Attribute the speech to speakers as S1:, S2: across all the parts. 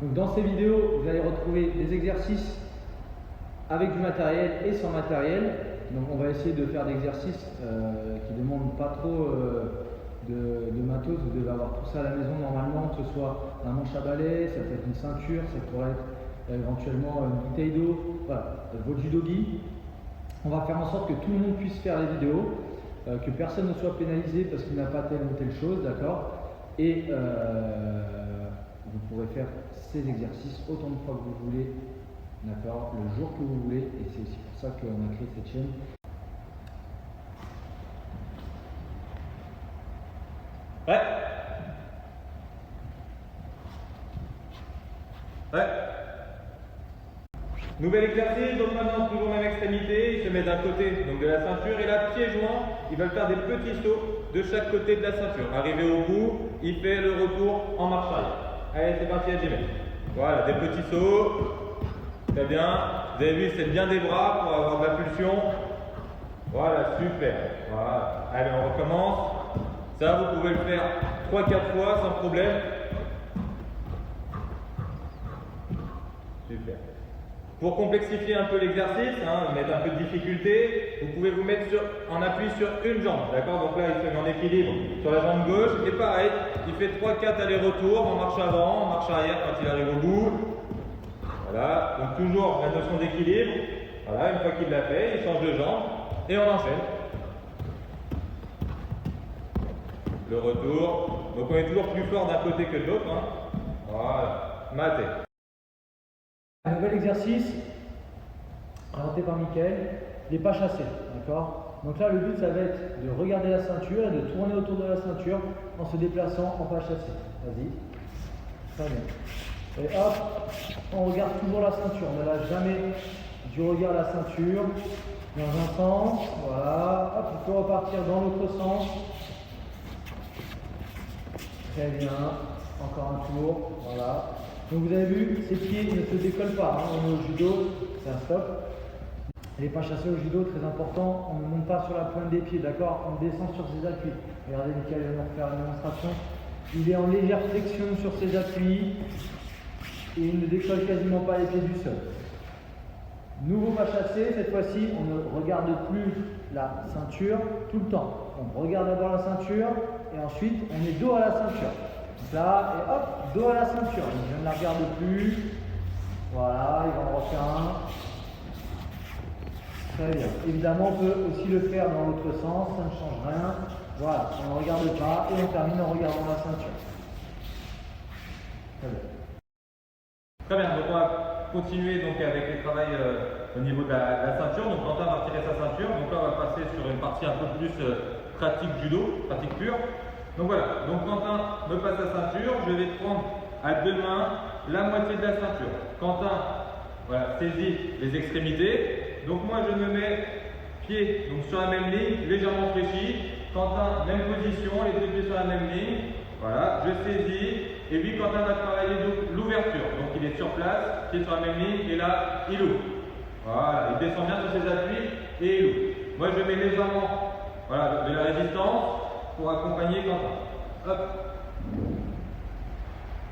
S1: Donc dans ces vidéos, vous allez retrouver des exercices avec du matériel et sans matériel. Donc on va essayer de faire des exercices qui ne demandent pas trop de matos. Vous devez avoir tout ça à la maison normalement, que ce soit un manche à balai, ça peut être une ceinture, ça pourrait être éventuellement une bouteille d'eau, voilà, votre judogi. On va faire en sorte que tout le monde puisse faire les vidéos, que personne ne soit pénalisé parce qu'il n'a pas telle ou telle chose, d'accord? Et vous pourrez faire ces exercices autant de fois que vous voulez, d'accord, le jour que vous voulez, et c'est aussi pour ça qu'on a créé cette chaîne.
S2: Ouais. Ouais. Nouvel exercice, donc maintenant toujours même extrémité, il se met d'un côté donc de la ceinture et là pieds joints, ils veulent faire des petits sauts de chaque côté de la ceinture. Arrivé au bout, il fait le retour en marche arrière. Allez, c'est parti à Jimmy. Voilà, des petits sauts. Très bien. Vous avez vu, c'est bien des bras pour avoir de la pulsion. Voilà, super. Voilà. Allez, on recommence. Ça, vous pouvez le faire 3-4 fois sans problème. Super. Pour complexifier un peu l'exercice, mettre un peu de difficulté, vous pouvez vous mettre en appui sur une jambe. D'accord? Donc là, il se met en équilibre sur la jambe gauche. Et pareil, il fait 3-4 allers-retours en marche avant, en marche arrière quand il arrive au bout. Voilà. Donc toujours la notion d'équilibre. Voilà, une fois qu'il l'a fait, il change de jambe et on enchaîne. Le retour. Donc on est toujours plus fort d'un côté que de l'autre. Voilà. Maté.
S1: Un nouvel exercice inventé par Mickaël, les pas chassés, d'accord? Donc là, le but, ça va être de regarder la ceinture et de tourner autour de la ceinture en se déplaçant en pas chassé. Vas-y. Très bien. Et hop, on regarde toujours la ceinture, on ne lâche jamais du regard la ceinture dans un sens. Voilà. Hop, il faut repartir dans l'autre sens. Très bien. Encore un tour. Voilà. Donc vous avez vu, ces pieds ne se décollent pas. On est au judo, c'est un stop. Les pas chassés au judo, très important, on ne monte pas sur la pointe des pieds, d'accord? On descend sur ses appuis. Regardez, Mickaël vient de faire une démonstration. Il est en légère flexion sur ses appuis et il ne décolle quasiment pas les pieds du sol. Nouveau pas chassé, cette fois-ci, on ne regarde plus la ceinture tout le temps. On regarde d'abord la ceinture et ensuite on est dos à la ceinture. Donc là, et hop, dos à la ceinture. Je ne la regarde plus. Voilà, il va en refaire un. Très bien. Évidemment, on peut aussi le faire dans l'autre sens, ça ne change rien. Voilà, on ne regarde pas et on termine en regardant la ceinture. Très bien.
S2: Très bien, donc on va continuer donc avec le travail au niveau de la ceinture. Donc Quentin va retirer sa ceinture. Donc là, on va passer sur une partie un peu plus pratique judo, pratique pure. Donc voilà, donc Quentin me passe la ceinture, je vais prendre à deux mains la moitié de la ceinture. Quentin voilà, saisit les extrémités. Donc moi je me mets pied donc sur la même ligne, légèrement fléchi. Quentin, même position, les deux pieds sur la même ligne. Voilà, je saisis. Et puis Quentin va travailler l'ouverture. Donc il est sur place, pied sur la même ligne, et là il ouvre. Voilà, il descend bien sur ses appuis et il ouvre. Moi je mets légèrement voilà, de la résistance pour accompagner Quentin. Hop.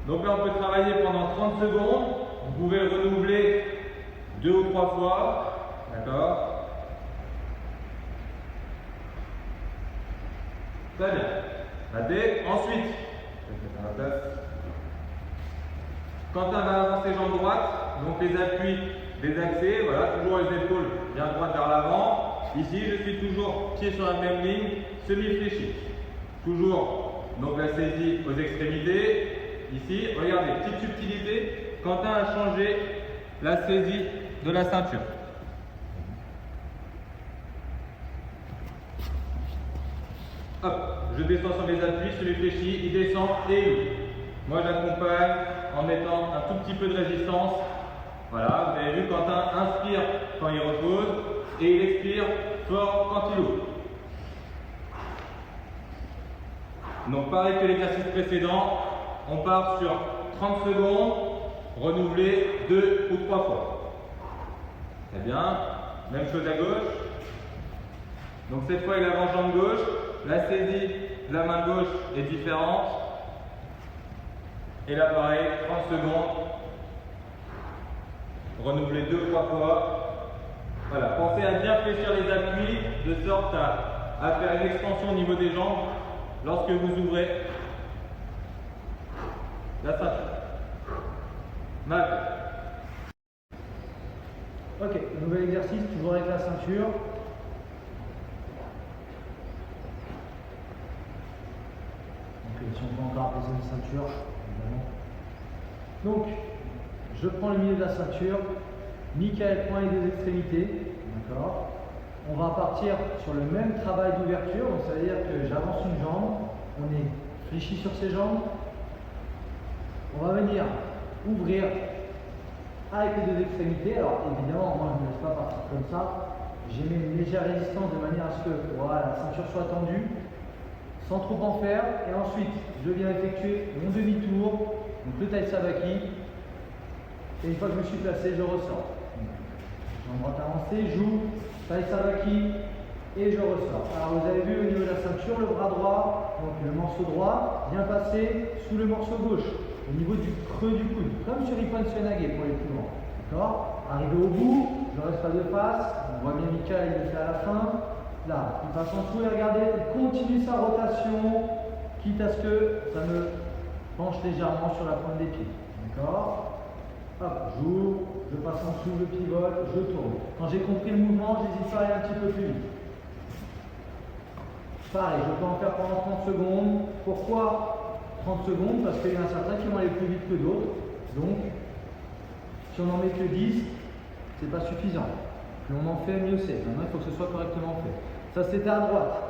S2: Donc là, on peut travailler pendant 30 secondes. Vous pouvez le renouveler 2 ou 3 fois. D'accord? Très bien. Raté. Ensuite, je vais mettre à la place. Quentin va avancer jambe droite. Donc les appuis désaxés. Voilà, toujours les épaules bien droites vers l'avant. Ici, je suis toujours pied sur la même ligne, semi-fléchi. Toujours donc la saisie aux extrémités. Ici, regardez, petite subtilité, Quentin a changé la saisie de la ceinture. Hop, je descends sur mes appuis, semi-fléchi, il descend et il ouvre. Moi j'accompagne en mettant un tout petit peu de résistance. Voilà, vous avez vu, Quentin inspire quand il repose et il expire fort quand il ouvre. Donc pareil que l'exercice précédent, on part sur 30 secondes, renouvelé 2 ou 3 fois. Très bien, même chose à gauche. Donc cette fois il avance jambe gauche, la saisie de la main gauche est différente. Et là pareil, 30 secondes. Renouveler 2-3 fois. Voilà, pensez à bien fléchir les appuis de sorte à faire une extension au niveau des jambes lorsque vous ouvrez la ceinture. Mac.
S1: Ok, nouvel exercice, toujours avec la ceinture. Donc si on peut encore apaiser une ceinture, évidemment. Donc, je prends le milieu de la ceinture. Michael prend les deux extrémités. D'accord. On va partir sur le même travail d'ouverture. Donc ça veut dire que j'avance une jambe. On est fléchi sur ses jambes. On va venir ouvrir avec les deux extrémités. Alors évidemment, moi je ne me laisse pas partir comme ça. J'ai mis une légère résistance de manière à ce que voilà, la ceinture soit tendue, sans trop en faire. Et ensuite, je viens effectuer mon demi-tour, donc le Tai Savaki. Et une fois que je me suis placé, je ressors. Jambe droite avancée, j'ouvre, Tai Savaki et je ressors. Alors vous avez vu au niveau de la ceinture, le bras droit, donc le morceau droit, vient passer sous le morceau gauche, au niveau du creux du coude, comme sur Ippon Suenage pour les plus grands. D'accord. Arrivé au bout, je reste pas de face, on voit bien Michael, il le fait à la fin. Là, il passe en dessous et regardez, il continue sa rotation, quitte à ce que ça me penche légèrement sur la pointe des pieds. D'accord. Hop, j'ouvre, je passe en dessous, je pivote, je tourne. Quand j'ai compris le mouvement, j'hésite pas à aller un petit peu plus vite. Pareil, je peux en faire pendant 30 secondes. Pourquoi 30 secondes? Parce qu'il y en a certains qui vont aller plus vite que d'autres. Donc, si on n'en met que 10, c'est pas suffisant. Plus on en fait, mieux c'est. Maintenant, il faut que ce soit correctement fait. Ça, c'était à droite.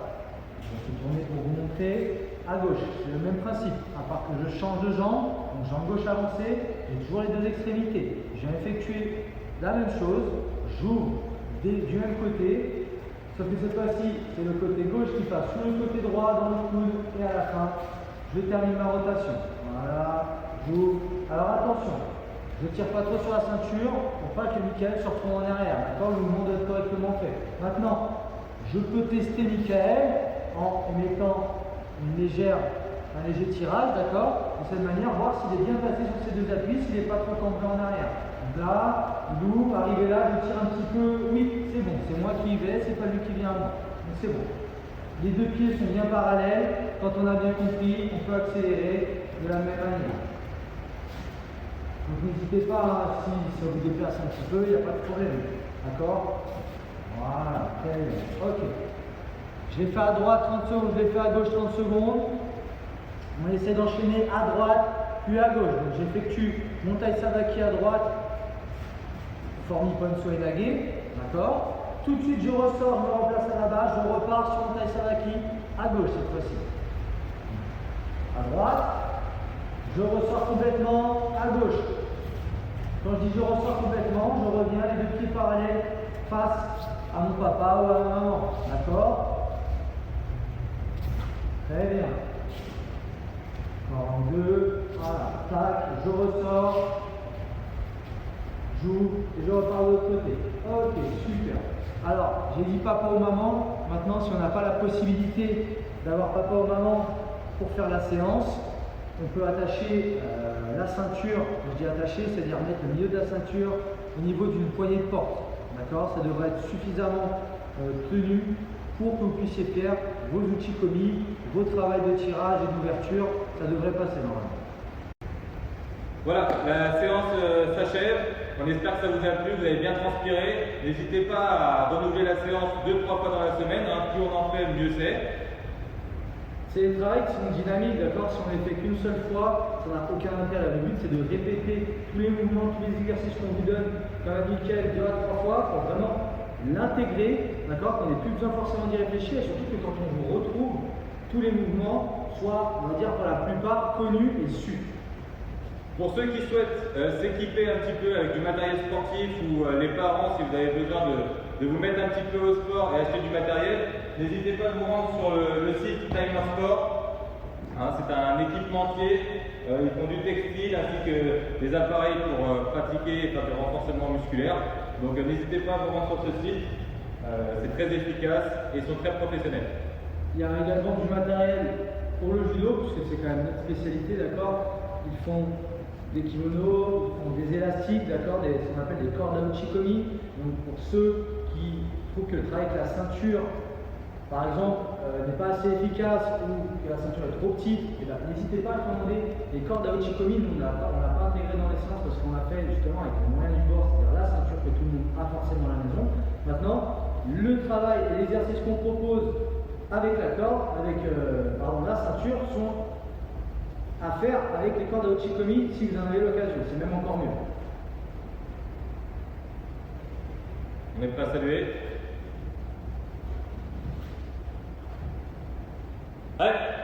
S1: Je vais se tourner pour vous montrer. À gauche, c'est le même principe. À part que je change de jambe, donc jambe gauche avancée, j'ai toujours les deux extrémités. Je viens effectuer la même chose. J'ouvre du même côté. Sauf que cette fois-ci, c'est le côté gauche qui passe sur le côté droit dans le coude. Et à la fin, je termine ma rotation. Voilà, j'ouvre. Alors attention, je ne tire pas trop sur la ceinture pour pas que Michael se retrouve en arrière. D'accord, le mouvement doit être correctement fait. Maintenant, je peux tester Michael en mettant un léger tirage, d'accord. De cette manière, voir s'il est bien placé sur ses deux appuis, s'il n'est pas trop cambré en arrière. Donc là, loupe, arrivé là, je tire un petit peu. Oui, c'est bon, c'est moi qui y vais, c'est pas lui qui vient à moi. Donc c'est bon. Les deux pieds sont bien parallèles. Quand on a bien compris, on peut accélérer de la même manière. Donc n'hésitez pas, si ça vous déplace un petit peu, il n'y a pas de problème. D'accord. Voilà, très bien. Ok. Je l'ai fait à droite 30 secondes, je l'ai fait à gauche 30 secondes. On essaie d'enchaîner à droite, puis à gauche. Donc j'effectue mon Tai Savaki à droite, forme Ippon Suenage. D'accord. Tout de suite, je ressors, je me remplace à la base, je repars sur mon Tai Savaki à gauche cette fois-ci. À droite, je ressors complètement à gauche. Quand je dis je ressors complètement, je reviens les deux pieds parallèles face à mon papa ou à ma maman. D'accord. Très bien. En deux, voilà, tac, je ressors, j'ouvre et je repars de l'autre côté. Ok, super. Alors, j'ai dit papa ou maman. Maintenant, si on n'a pas la possibilité d'avoir papa ou maman pour faire la séance, on peut attacher la ceinture. Je dis attacher, c'est-à-dire mettre le milieu de la ceinture au niveau d'une poignée de porte. D'accord. Ça devrait être suffisamment tenu pour que vous puissiez faire vos outils commis, vos travaux de tirage et d'ouverture. Ça devrait passer normalement.
S2: Voilà, la séance s'achève. On espère que ça vous a plu, vous avez bien transpiré. N'hésitez pas à renouveler la séance 2-3 fois dans la semaine. Plus on en fait, mieux c'est.
S1: C'est des travaux qui sont dynamiques, d'accord. Si on ne les fait qu'une seule fois, ça n'a aucun intérêt. Le but, c'est de répéter tous les mouvements, tous les exercices qu'on vous donne, comme a Michael, 2 à 3 fois, pour vraiment l'intégrer, d'accord, qu'on n'ait plus besoin forcément d'y réfléchir, et surtout que quand on vous retrouve, tous les mouvements soient, on va dire, pour la plupart, connus et sus.
S2: Pour ceux qui souhaitent s'équiper un petit peu avec du matériel sportif ou les parents, si vous avez besoin de vous mettre un petit peu au sport et acheter du matériel, n'hésitez pas à vous rendre sur le site Timer Sport. C'est un équipementier, ils font du textile ainsi que des appareils pour pratiquer et faire du renforcement musculaire. Donc n'hésitez pas à vous rendre sur ce site, c'est très efficace et ils sont très professionnels.
S1: Il y a également du matériel pour le judo, puisque c'est quand même notre spécialité, d'accord. ils font des kimonos, ils font des élastiques, d'accord, ce qu'on appelle des cordes à uchikomi. Donc pour ceux qui trouvent que le travail avec la ceinture, par exemple, n'est pas assez efficace ou que la ceinture est trop petite, n'hésitez pas à commander des cordes à uchikomi. Nous, on n'a pas intégré dans les séances parce qu'on a fait justement avec les moyens du bord, c'est-à-dire la ceinture que tout le monde a forcément à la maison. Maintenant, le travail et l'exercice qu'on propose avec la corde, avec la ceinture, sont à faire avec les cordes à uchikomi si vous en avez l'occasion. C'est même encore mieux.
S2: On est prêt à saluer. Allez.